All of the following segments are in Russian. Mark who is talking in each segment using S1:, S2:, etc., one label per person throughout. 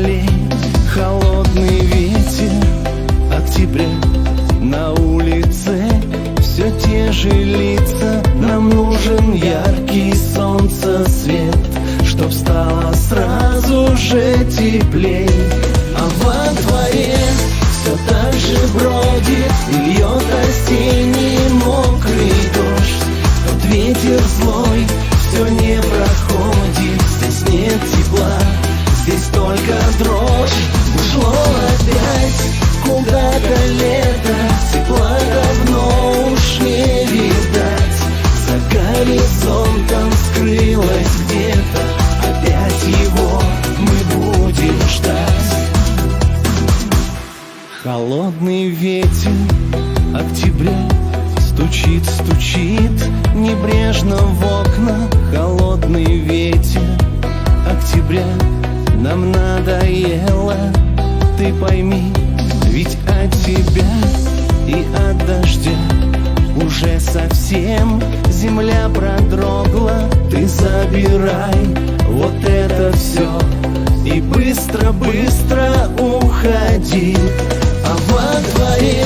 S1: полей. Холодный ветер октября, на улице все те же лица. Нам нужен яркий солнцесвет, чтоб стало сразу же теплей. А во дворе все так же бродит и льет осенний мокрый дождь. Тот ветер злой все не проходит, здесь нет тепла, здесь только дрожь. Ушло опять куда-то лето, тепла давно уж не видать. За горизонтом скрылось где-то, опять его мы будем ждать. Холодный ветер октября стучит, стучит небрежно в окна. Холодный ветер октября, нам надоело, ты пойми, ведь от тебя и от дождя уже совсем земля продрогла. Ты забирай вот это все и быстро-быстро уходи. А во дворе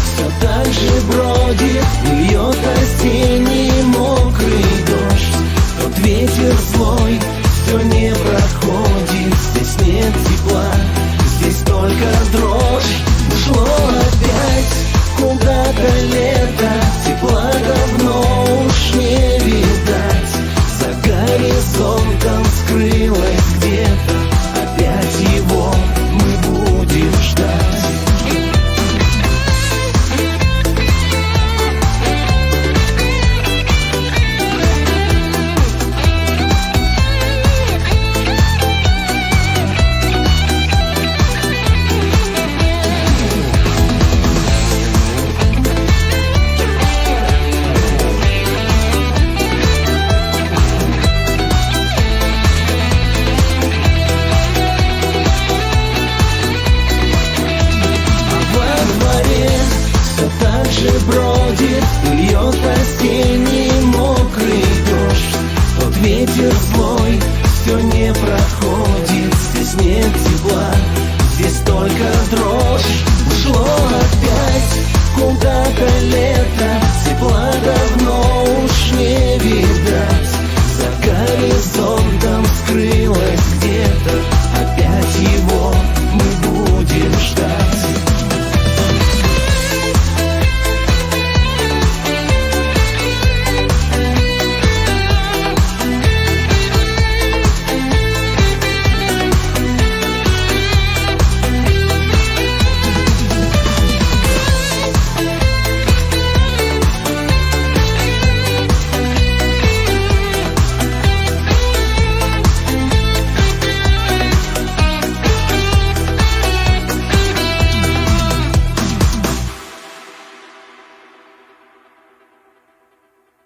S1: все так же бродит и льет осенний мокрый дождь. Тот ветер злой все не проходит, здесь нет тепла, здесь только дрожь. Ушло опять куда-то лето, тепла давно уж не видать. За горизонтом скрылось где-то, опять его мы будем ждать. Бродит и льет осенний мокрый дождь. Тот ветер злой все не проходит, здесь нет тепла, здесь только дрожь. Ушло опять куда-то лето,